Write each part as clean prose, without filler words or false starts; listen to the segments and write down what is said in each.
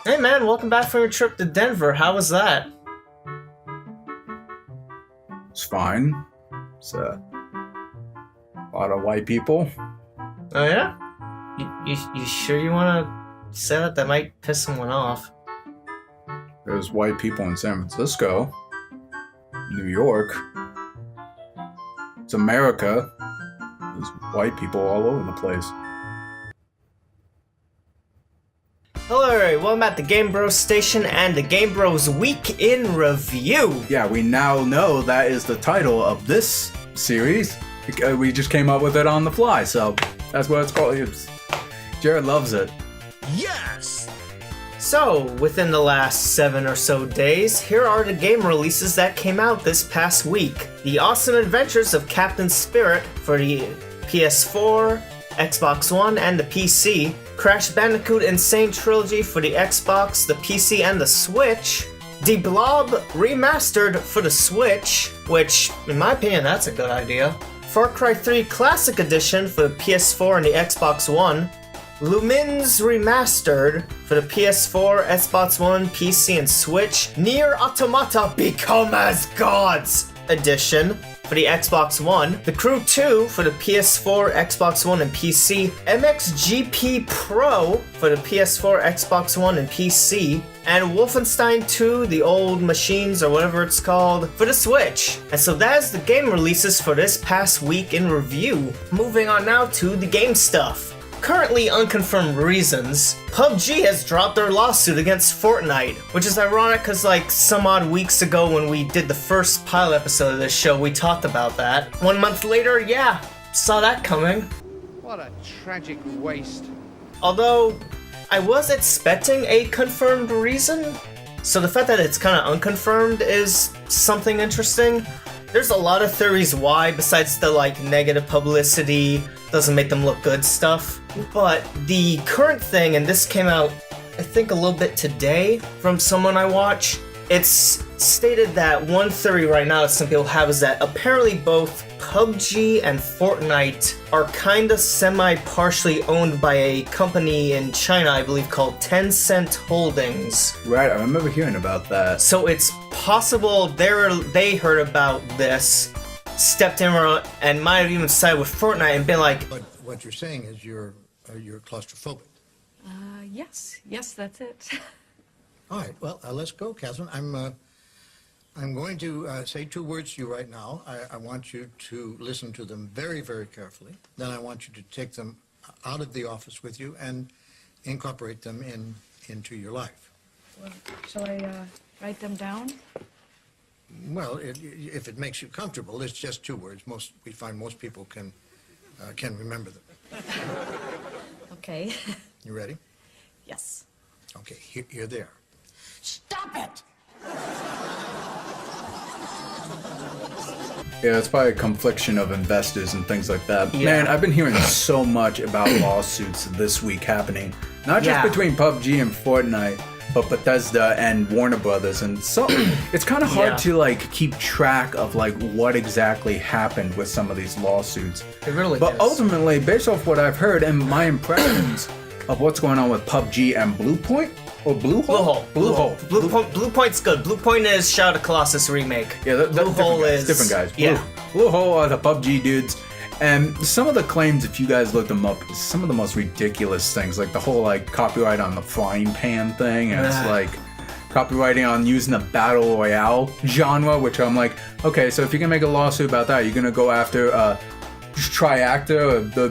Hey man, welcome back from your trip to Denver. How was that? It's fine. It's a lot of white people. Oh yeah? You sure you want to say that? That might piss someone off. There's white people in San Francisco, New York. It's America. There's white people all over the place. Hello everybody, welcome back to Game Bros Station and the Game Bros Week in Review. Yeah, we now know that is the title of this series. We just came up with it on the fly, so that's what it's called. Jared loves it. Yes! So, within the last 7 or so days, here are the game releases that came out this past week. The Awesome Adventures of Captain Spirit for the PS4, Xbox One, and the PC. Crash Bandicoot Insane Trilogy for the Xbox, the PC, and the Switch. The Blob Remastered for the Switch, which, in my opinion, that's a good idea. Far Cry 3 Classic Edition for the PS4 and the Xbox One. Lumines Remastered for the PS4, Xbox One, PC, and Switch. Nier Automata Become as Gods Edition for the Xbox One, The Crew 2 for the PS4, Xbox One, and PC, MXGP Pro for the PS4, Xbox One, and PC, and Wolfenstein 2, The Old Machines, or whatever it's called, for the Switch. And so that is the game releases for this past week in review. Moving on now to the game stuff. Currently unconfirmed reasons, PUBG has dropped their lawsuit against Fortnite, which is ironic because like some odd weeks ago when we did the first pilot episode of this show, we talked about that. 1 month later, yeah, saw that coming. What a tragic waste. Although, I was expecting a confirmed reason, so the fact that it's kind of unconfirmed is something interesting. There's a lot of theories why, besides the like negative publicity, doesn't make them look good stuff. But the current thing, and this came out I think a little bit today from someone I watch, it's stated that one theory right now that some people have is that apparently both PUBG and Fortnite are kind of semi-partially owned by a company in China, I believe, called Tencent Holdings. Right, I remember hearing about that. So it's possible they heard about this, stepped in and might have even sided with Fortnite and been like, But what you're saying is you're claustrophobic. Yes, that's it. All right, well, let's go, Catherine. I'm going to say 2 words to you right now. I want you to listen to them very, very carefully. Then I want you to take them out of the office with you and incorporate them into your life. Well, shall I write them down? Well, if it makes you comfortable, it's just 2 words. We find most people can remember them. Okay. You ready? Yes. Okay, here they are. Stop it! Yeah, it's probably a confliction of investors and things like that. Yeah. Man, I've been hearing so much about lawsuits this week happening. Not just between PUBG and Fortnite, but Bethesda and Warner Brothers. And so it's kind of hard to like keep track of like what exactly happened with some of these lawsuits. it really But is. ultimately, based off what I've heard and my impressions of what's going on with PUBG and Bluepoint, or Bluehole? Bluehole. Bluepoint's good. Bluepoint is Shadow of the Colossus remake. Yeah, Bluehole is different guys. Yeah. Bluehole are the PUBG dudes, and some of the claims, if you guys look them up, some of the most ridiculous things, like the whole like copyright on the frying pan thing, and it's like copywriting on using the battle royale genre, which I'm like, okay, so if you're gonna make a lawsuit about that, you're gonna go after Triactor or the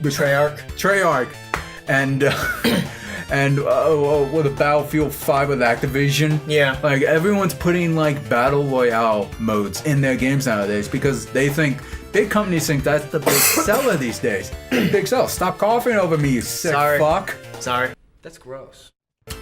Treyarch, and with a Battlefield 5 with Activision. Yeah. Like, everyone's putting, like, Battle Royale modes in their games nowadays because they think, big companies think that's the big seller these days. Big sell. Stop coughing over me, you sick fuck. Sorry. That's gross.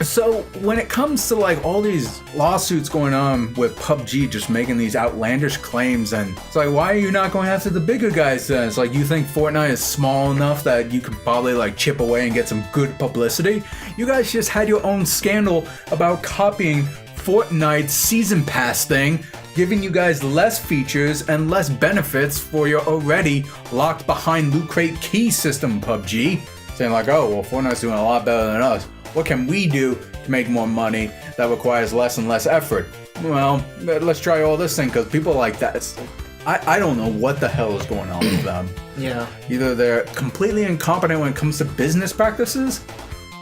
So, when it comes to, like, all these lawsuits going on with PUBG just making these outlandish claims, and it's like, why are you not going after the bigger guys then? It's like, you think Fortnite is small enough that you could probably, like, chip away and get some good publicity? You guys just had your own scandal about copying Fortnite's Season Pass thing, giving you guys less features and less benefits for your already locked behind loot crate key system PUBG. Saying like, oh, well, Fortnite's doing a lot better than us. what can we do to make more money that requires less and less effort? Well, let's try all this thing, because people like that. I don't know what the hell is going on with them. Yeah. Either they're completely incompetent when it comes to business practices,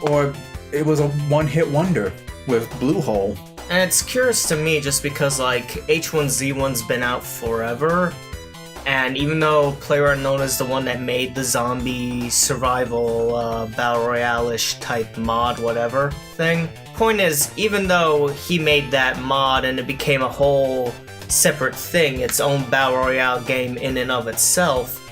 or it was a one-hit wonder with Bluehole. And it's curious to me just because, like, H1Z1's been out forever, and even though PlayerUnknown is the one that made the zombie survival, battle royale-ish type mod, whatever thing, point is, even though he made that mod and it became a whole separate thing, its own battle royale game in and of itself,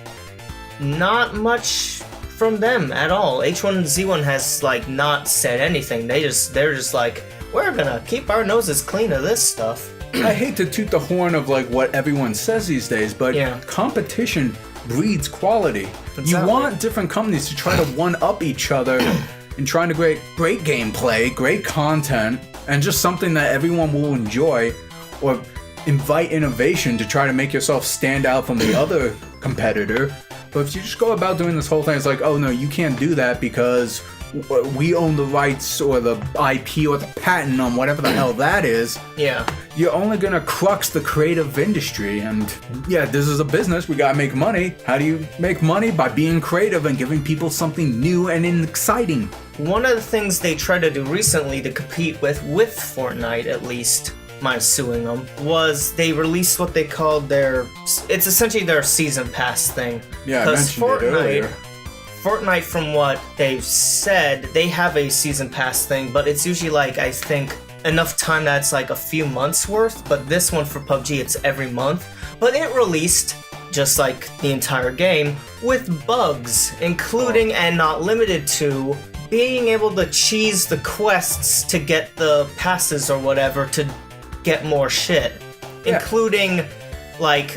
not much from them at all. H1Z1 has, like, not said anything. They're just like, we're gonna keep our noses clean of this stuff. I hate to toot the horn of like what everyone says these days, but competition breeds quality. Exactly. You want different companies to try to one-up each other and trying to create great gameplay, great content, and just something that everyone will enjoy, or invite innovation to try to make yourself stand out from the other competitor. But if you just go about doing this whole thing, it's like, oh no, you can't do that because we own the rights or the IP or the patent on whatever the hell that is. Yeah. You're only gonna crux the creative industry, and yeah, this is a business, we gotta make money. How do you make money? By being creative and giving people something new and exciting. One of the things they tried to do recently to compete with Fortnite, at least, minus suing them, was they released what they called it's essentially their season pass thing. Yeah, I mentioned it earlier. Fortnite, from what they've said, they have a season pass thing, but it's usually like, I think, enough time that it's like a few months worth, but this one for PUBG, it's every month. But it released, just like the entire game, with bugs, including and not limited to being able to cheese the quests to get the passes or whatever to get more shit. Yeah. Including, like,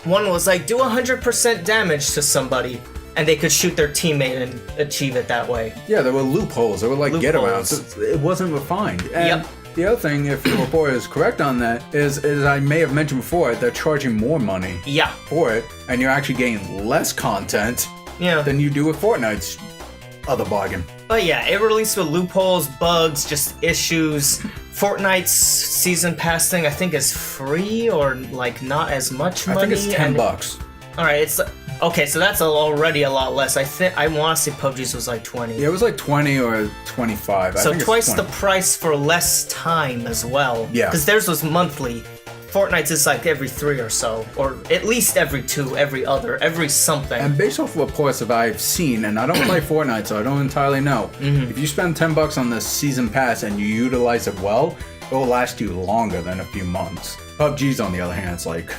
one was like, do 100% damage to somebody, and they could shoot their teammate and achieve it that way. Yeah, there were loopholes. There were like Loopholes. get-arounds. It wasn't refined. And Yep. the other thing, if your reporter is correct on that, is I may have mentioned before, they're charging more money Yeah. for it, and you're actually getting less content Yeah. than you do with Fortnite's other bargain. But yeah, it released with loopholes, bugs, just issues. Fortnite's season pass thing, I think, is free or like not as much money. I think it's $10. All right, it's okay. So that's already a lot less. I want to say PUBG's was like 20. Yeah, it was like 20 or 25. I So think it's twice the 20. price for less time as well. Yeah. Because theirs was monthly. Fortnite's is like every 3 or so, or at least every 2, every other, every something. And based off reports that I've seen, and I don't play Fortnite, so I don't entirely know. If you spend $10 on the season pass and you utilize it well, it will last you longer than a few months. PUBG's on the other hand, it's like,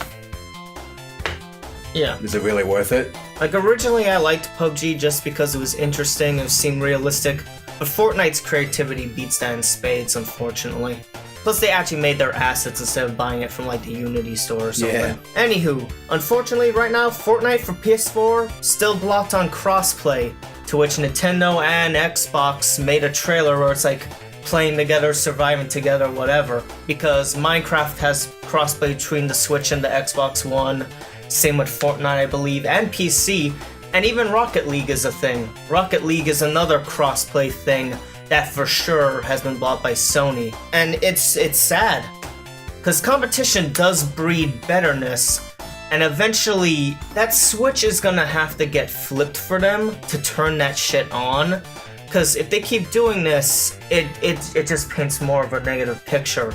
Yeah. is it really worth it? Like, originally I liked PUBG just because it was interesting, it seemed realistic, but Fortnite's creativity beats that in spades, unfortunately. Plus, they actually made their assets instead of buying it from, like, the Unity store or something. Yeah. Anywho, unfortunately, right now, Fortnite for PS4 still blocked on Crossplay, to which Nintendo and Xbox made a trailer where it's like playing together, surviving together, whatever, because Minecraft has crossplay between the Switch and the Xbox One, same with Fortnite, I believe, and PC, and even Rocket League is a thing. Rocket League is another crossplay thing that for sure has been blocked by Sony. And it's sad, because competition does breed betterness, and eventually that switch is gonna have to get flipped for them to turn that shit on, because if they keep doing this, it just paints more of a negative picture.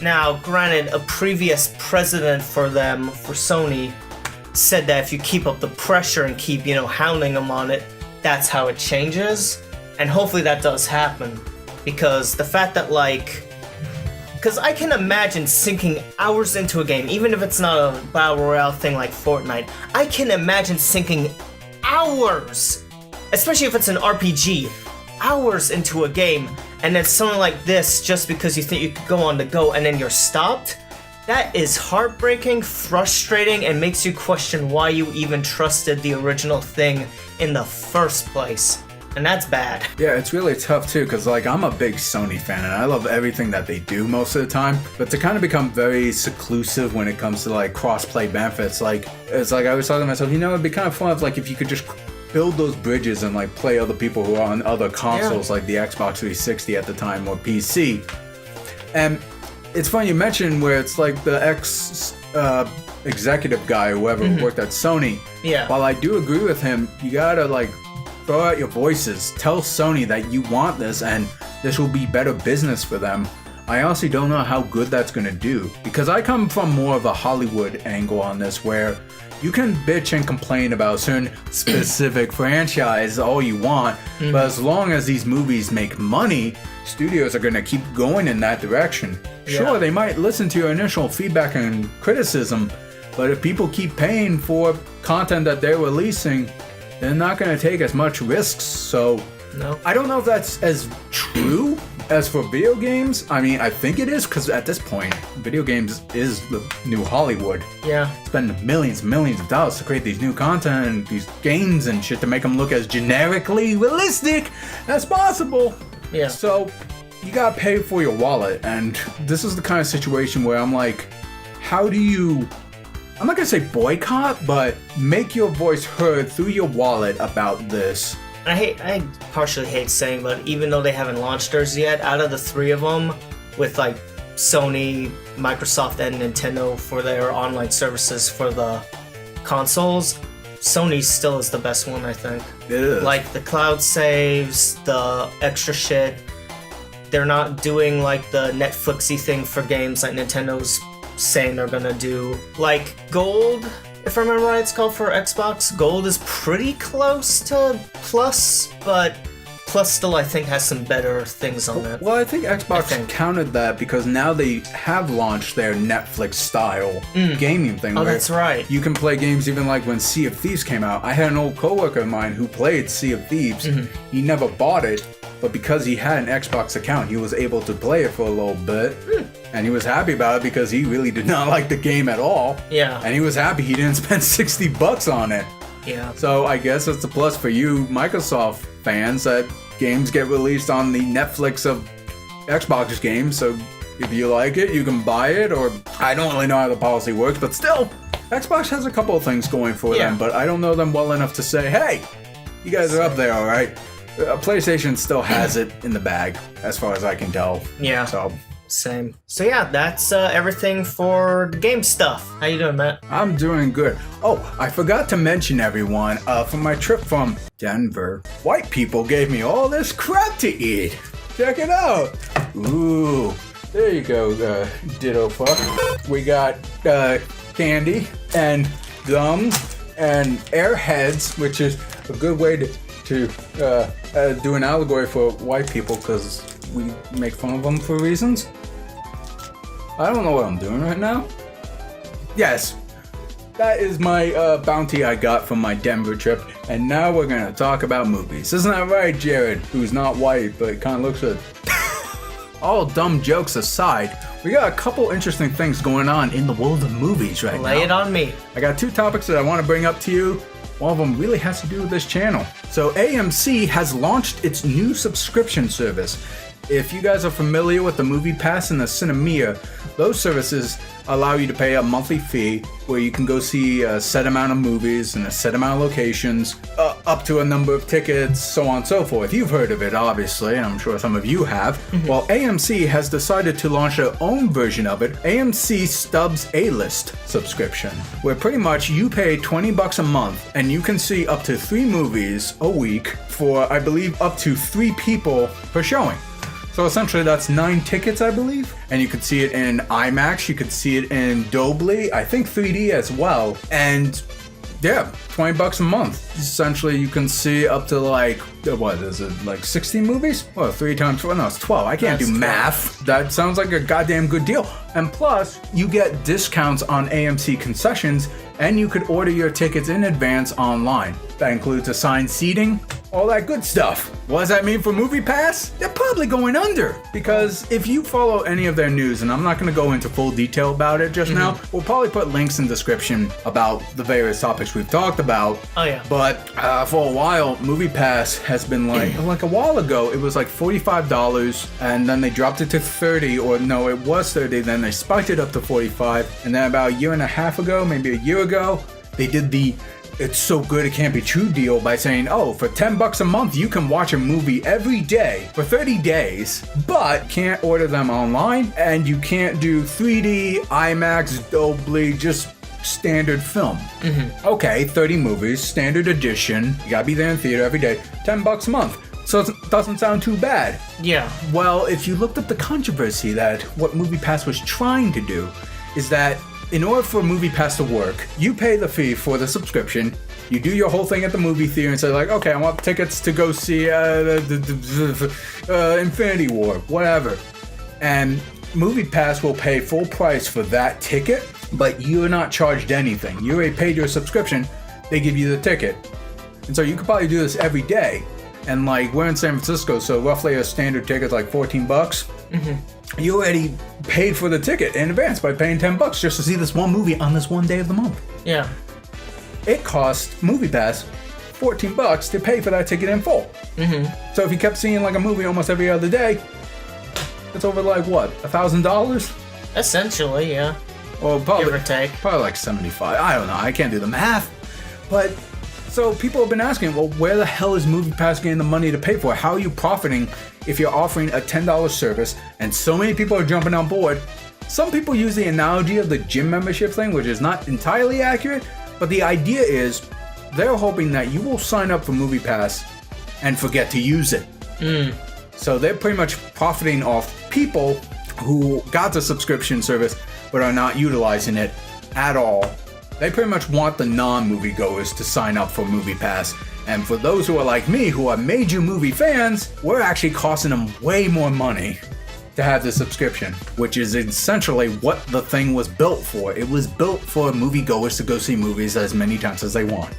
Now, granted, a previous president for them, for Sony, said that if you keep up the pressure and keep, hounding them on it, that's how it changes. And hopefully that does happen. Because the fact that, because I can imagine sinking hours into a game, even if it's not a battle royale thing like Fortnite, I can imagine sinking hours, especially if it's an RPG, hours into a game, and then something like this just because you think you could go on the go and then you're stopped. That is heartbreaking, frustrating, and makes you question why you even trusted the original thing in the first place. And that's bad. Yeah, it's really tough too, because I'm a big Sony fan and I love everything that they do most of the time, but to kind of become very seclusive when it comes to cross-play benefits, it's like I was talking to myself, it'd be kind of fun if if you could just build those bridges and like play other people who are on other consoles like the Xbox 360 at the time or PC. And it's funny you mentioned where it's like the executive guy, whoever worked at Sony. Yeah. While I do agree with him, you gotta like throw out your voices. Tell Sony that you want this and this will be better business for them. I honestly don't know how good that's gonna do, because I come from more of a Hollywood angle on this, where you can bitch and complain about certain specific franchise all you want, but as long as these movies make money, studios are gonna keep going in that direction. Sure, they might listen to your initial feedback and criticism, but if people keep paying for content that they're releasing, they're not gonna take as much risks. So No. I don't know if that's as true as for video games. I mean, I think it is, because at this point, video games is the new Hollywood. Yeah. Spend millions and millions of dollars to create these new content and these games and shit to make them look as generically realistic as possible. Yeah. So you gotta pay for your wallet, and this is the kind of situation where I'm like, how do you, I'm not gonna say boycott, but make your voice heard through your wallet about this? I partially hate saying, but even though they haven't launched theirs yet, out of the three of them, with like Sony, Microsoft, and Nintendo for their online services for the consoles, Sony still is the best one, I think. It is. Like the cloud saves, the extra shit. They're not doing like the Netflixy thing for games like Nintendo's saying they're gonna do. Like Gold, if I remember right, it's called for Xbox. Gold is pretty close to Plus, but Plus still, I think, has some better things on it. Well, I think Xbox countered that because now they have launched their Netflix-style gaming thing. Oh, where that's right. You can play games even like when Sea of Thieves came out. I had an old coworker of mine who played Sea of Thieves. He never bought it, but because he had an Xbox account, he was able to play it for a little bit. And he was happy about it because he really did not like the game at all. Yeah. And he was happy he didn't spend $60 on it. Yeah. So I guess it's a plus for you Microsoft fans that games get released on the Netflix of Xbox games. So if you like it, you can buy it, or I don't really know how the policy works, but still, Xbox has a couple of things going for them, but I don't know them well enough to say, hey, you guys are up there, all right? PlayStation still has it in the bag, as far as I can tell. Yeah. So Same. So yeah, that's everything for the game stuff. How you doing, Matt? I'm doing good. Oh, I forgot to mention, everyone, for my trip from Denver, white people gave me all this crap to eat. Check it out. Ooh, there you go, ditto fuck. We got candy and gum and airheads, which is a good way to do an allegory for white people, because we make fun of them for reasons. I don't know what I'm doing right now. Yes, that is my bounty I got from my Denver trip, and now we're gonna talk about movies. Isn't that right, Jared? Who's not white, but kind of looks good. All dumb jokes aside, we got a couple interesting things going on in the world of movies right now. Lay it on me. I got two topics that I want to bring up to you. One of them really has to do with this channel. So AMC has launched its new subscription service. If you guys are familiar with the Movie Pass and the Cinemia, those services allow you to pay a monthly fee where you can go see a set amount of movies in a set amount of locations, up to a number of tickets, so on and so forth. You've heard of it, obviously, and I'm sure some of you have. Well, AMC has decided to launch their own version of it, AMC Stubs A-List subscription, where pretty much you pay $20 a month and you can see up to 3 movies a week for, I believe, up to 3 people per showing. So essentially that's 9 tickets, I believe. And you could see it in IMAX, you could see it in Dolby, I think 3D as well. And yeah, $20 a month. Essentially you can see up to like, what is it, like 16 movies? Well, 3 times 4, no, it's 12. I can't do math. That sounds like a goddamn good deal. And plus, you get discounts on AMC concessions, and you could order your tickets in advance online. That includes assigned seating, all that good stuff. What does that mean for Movie Pass? They're probably going under, because if you follow any of their news, and I'm not going to go into full detail about it just now, we'll probably put links in the description about the various topics we've talked about. Oh yeah. But for a while, Movie Pass has been like a while ago, it was like $45, and then they dropped it to 30, or no, it was 30, then they spiked it up to 45, and then about a year and a half ago, maybe a year ago, they did the it's so good it can't be true deal by saying, oh, for $10 a month, you can watch a movie every day for 30 days, but can't order them online, and you can't do 3D, IMAX, Dolby, just standard film. Okay, 30 movies, standard edition, you gotta be there in theater every day, $10 a month. So it doesn't sound too bad. Yeah. Well, if you looked at the controversy that what MoviePass was trying to do is that in order for MoviePass to work, you pay the fee for the subscription, you do your whole thing at the movie theater and say like, okay, I want tickets to go see Infinity War, whatever. And MoviePass will pay full price for that ticket, but you're not charged anything. You already paid your subscription, they give you the ticket. And so you could probably do this every day. And like, we're in San Francisco, so roughly a standard ticket's like $14. You already paid for the ticket in advance by paying $10 just to see this one movie on this one day of the month. Yeah. It cost MoviePass $14 to pay for that ticket in full. So if you kept seeing like a movie almost every other day, it's over like what, $1,000? Essentially, yeah. Or probably, Give or take. Probably like 75. I don't know. I can't do the math. But so people have been asking, well, where the hell is MoviePass getting the money to pay for it? How are you profiting if you're offering a $10 service and so many people are jumping on board? Some people use the analogy of the gym membership thing, which is not entirely accurate, but the idea is they're hoping that you will sign up for MoviePass and forget to use it. So they're pretty much profiting off people who got the subscription service but are not utilizing it at all. They pretty much want the non-moviegoers to sign up for MoviePass. And for those who are like me, who are major movie fans, we're actually costing them way more money to have the subscription, which is essentially what the thing was built for. It was built for moviegoers to go see movies as many times as they want.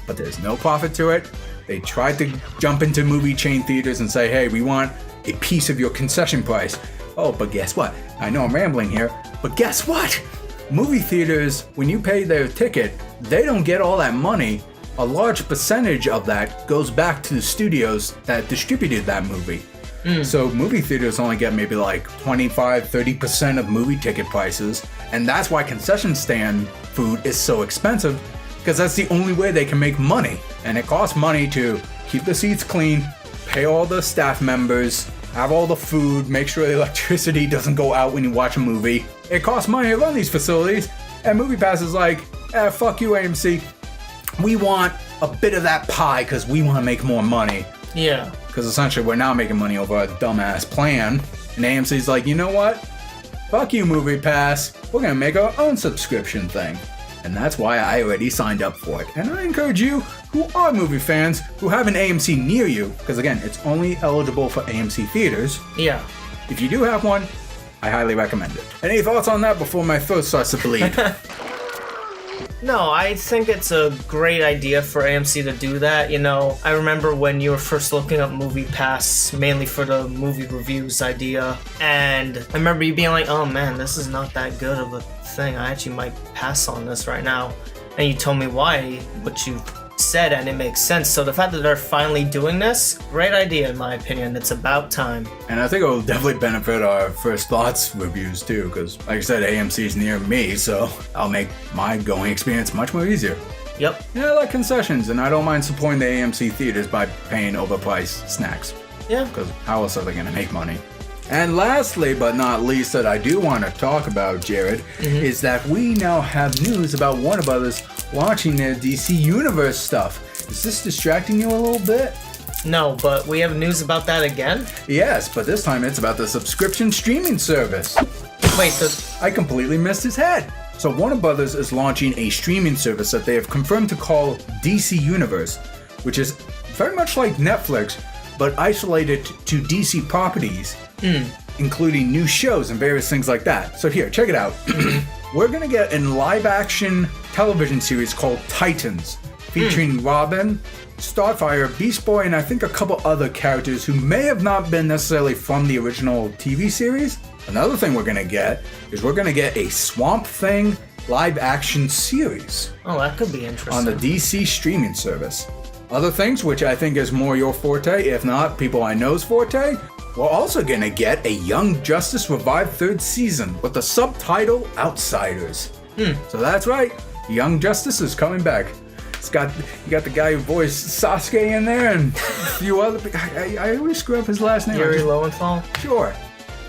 But there's no profit to it. They tried to jump into movie chain theaters and say, hey, we want a piece of your concession price. Oh, but guess what? I know I'm rambling here, but guess what? Movie theaters, when you pay their ticket, they don't get all that money. A large percentage of that goes back to the studios that distributed that movie. So movie theaters only get maybe like 25-30% of movie ticket prices, and that's why concession stand food is so expensive, because that's the only way they can make money. And it costs money to keep the seats clean, pay all the staff members, have all the food, make sure the electricity doesn't go out when you watch a movie. It costs money to run these facilities, and MoviePass is like, fuck you, AMC. We want a bit of that pie because we want to make more money. Yeah. Because essentially we're now making money over a dumbass plan. And AMC's like, you know what? Fuck you, MoviePass. We're going to make our own subscription thing. And that's why I already signed up for it. And I encourage you who are movie fans who have an AMC near you, because again, it's only eligible for AMC Theaters. Yeah. If you do have one, I highly recommend it. Any thoughts on that before my throat starts to bleed? No, I think it's a great idea for AMC to do that. You know, I remember when you were first looking up MoviePass, mainly for the movie reviews idea, and I remember you being like, oh man, this is not that good of a thing. I actually might pass on this right now. And you told me why, what you said, and it makes sense. So the fact that they're finally doing this, great idea in my opinion. It's about time. And I think it will definitely benefit our First Thoughts reviews too, because like I said, AMC is near me, so I'll make my going experience much more easier. Yep. Yeah, I like concessions, and I don't mind supporting the AMC theaters by paying overpriced snacks. Yeah. Because how else are they going to make money? And lastly, but not least, that I do want to talk about, Jared, is that we now have news about Warner Brothers launching their DC Universe stuff. Is this distracting you a little bit? No, but we have news about that again? Yes, but this time it's about the subscription streaming service. Wait, I completely missed his head. So Warner Brothers is launching a streaming service that they have confirmed to call DC Universe, which is very much like Netflix, but isolated to DC properties, including new shows and various things like that. So here, check it out. We're gonna get a live-action television series called Titans, featuring Robin, Starfire, Beast Boy, and I think a couple other characters who may have not been necessarily from the original TV series. Another thing we're gonna get is we're gonna get a Swamp Thing live-action series. oh, that could be interesting. On the DC streaming service. Other things, which I think is more your forte, if not people I know's forte, we're also gonna get a Young Justice revived third season with the subtitle Outsiders. So that's right, Young Justice is coming back. You got the guy who voiced Sasuke in there, and a few other. I always screw up his last name. Yuri Lowenthal? Sure.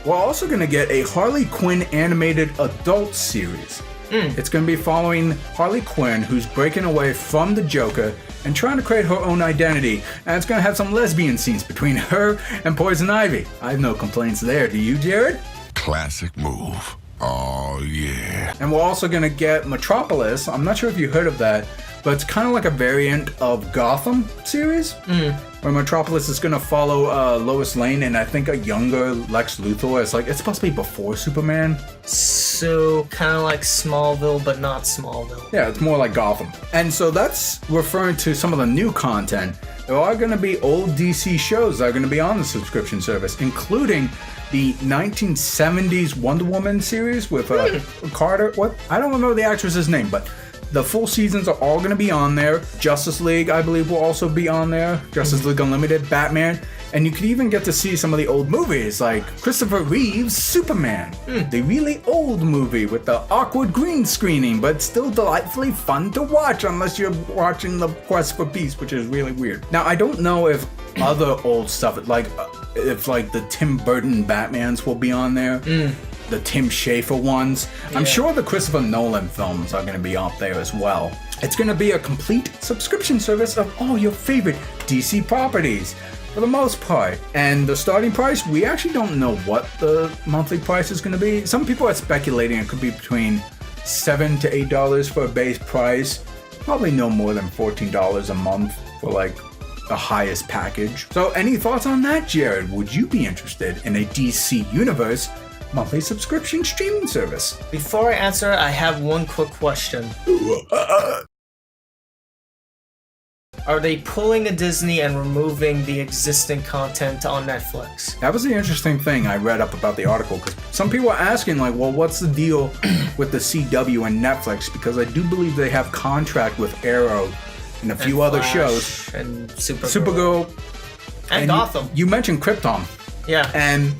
We're also going to get a Harley Quinn animated adult series. It's going to be following Harley Quinn, who's breaking away from the Joker and trying to create her own identity. And it's going to have some lesbian scenes between her and Poison Ivy. I have no complaints there. Do you, Jared? Classic move. Oh, yeah. And we're also going to get Metropolis. I'm not sure if you heard of that, but it's kind of like a variant of Gotham series. Where Metropolis is going to follow Lois Lane and I think a younger Lex Luthor. It's supposed to be before Superman. So, kind of like Smallville, but not Smallville. Yeah, it's more like Gotham. And so that's referring to some of the new content. There are going to be old DC shows that are going to be on the subscription service, including the 1970s Wonder Woman series with Carter. What? I don't remember the actress's name, but the full seasons are all going to be on there. Justice League, I believe, will also be on there. Justice League Unlimited, Batman. And you could even get to see some of the old movies, like Christopher Reeve's Superman. The really old movie with the awkward green screening, but still delightfully fun to watch unless you're watching The Quest for Peace, which is really weird. Now, I don't know if other old stuff, if the Tim Burton Batmans will be on there. The Tim Schafer ones. I'm sure the Christopher Nolan films are going to be out there as well. It's going to be a complete subscription service of all your favorite DC properties, for the most part. And the starting price, we actually don't know what the monthly price is going to be. Some people are speculating it could be between $7 to $8 for a base price. Probably no more than $14 a month for the highest package. So any thoughts on that, Jared? Would you be interested in a DC Universe monthly subscription streaming service? Before I answer, I have one quick question. Are they pulling a Disney and removing the existing content on Netflix? That was the interesting thing I read up about the article, because some people are asking, well, what's the deal with the CW and Netflix? Because I do believe they have contract with Arrow and a few other Flash shows. And Supergirl. And Gotham. You mentioned Krypton. Yeah. And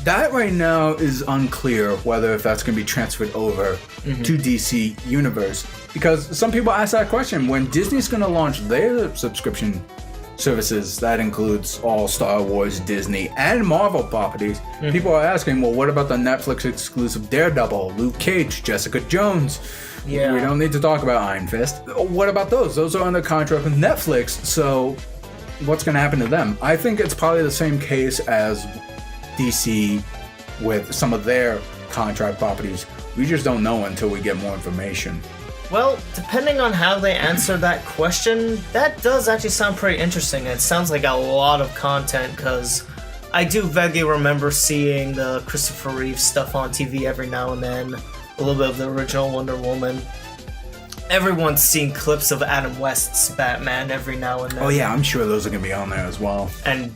that right now is unclear whether if that's going to be transferred over to DC Universe. Because some people ask that question. When Disney's going to launch their subscription services, that includes all Star Wars, Disney, and Marvel properties, people are asking, well, what about the Netflix exclusive Daredevil, Luke Cage, Jessica Jones? Yeah. We don't need to talk about Iron Fist. What about those? Those are under contract with Netflix, so what's going to happen to them? I think it's probably the same case as DC with some of their contract properties. We just don't know until we get more information. Well, depending on how they answer that question, that does actually sound pretty interesting. It sounds like a lot of content, because I do vaguely remember seeing the Christopher Reeve stuff on TV every now and then, a little bit of the original Wonder Woman. Everyone's seen clips of Adam West's Batman every now and then. Oh yeah, I'm sure those are going to be on there as well. And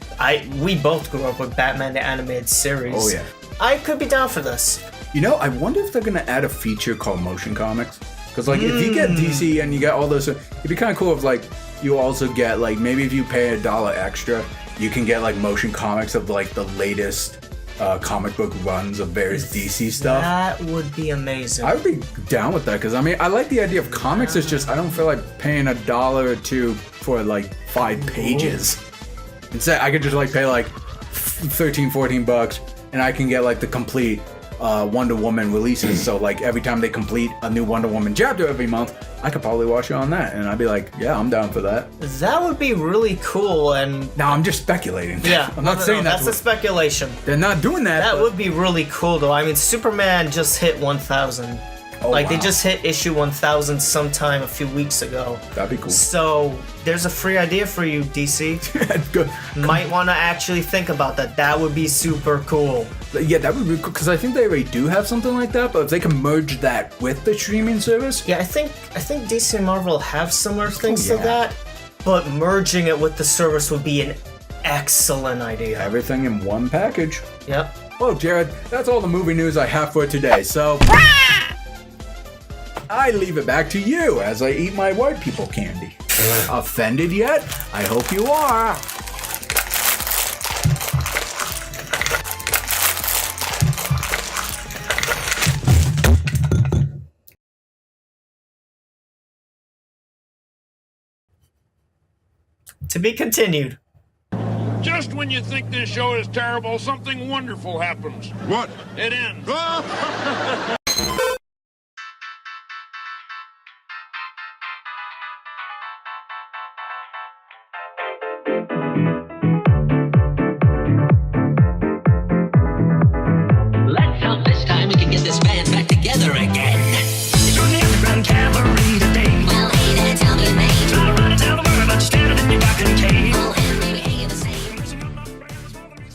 we both grew up with Batman the Animated Series. Oh yeah. I could be down for this. I wonder if they're going to add a feature called Motion Comics. Because if you get DC and you get all those, it'd be kind of cool if you also get maybe if you pay $1 extra, you can get motion comics of the latest comic book runs of various DC stuff. That would be amazing. I would be down with that, because I like the idea of comics. It's just I don't feel like paying $1 or $2 for 5 pages. Instead, I could just pay $13-14 and I can get the complete Wonder Woman releases. So every time they complete a new Wonder Woman chapter every month, I could probably watch it on that, and I'd be yeah, I'm down for that. That would be really cool. And now I'm just speculating. Yeah, I'm not saying that's a speculation. They're not doing that. That would be really cool, though. I mean, Superman just hit 1,000. They just hit issue 1,000 sometime a few weeks ago. That'd be cool. So there's a free idea for you, DC. Good. Might want to actually think about that. That would be super cool. Yeah, that would be cool, because I think they already do have something like that, but if they can merge that with the streaming service. Yeah, I think DC and Marvel have similar things to that, but merging it with the service would be an excellent idea. Everything in one package. Yep. Well, Jared, that's all the movie news I have for today, so I leave it back to you as I eat my white people candy. Offended yet? I hope you are. To be continued. Just when you think this show is terrible, something wonderful happens. What? It ends.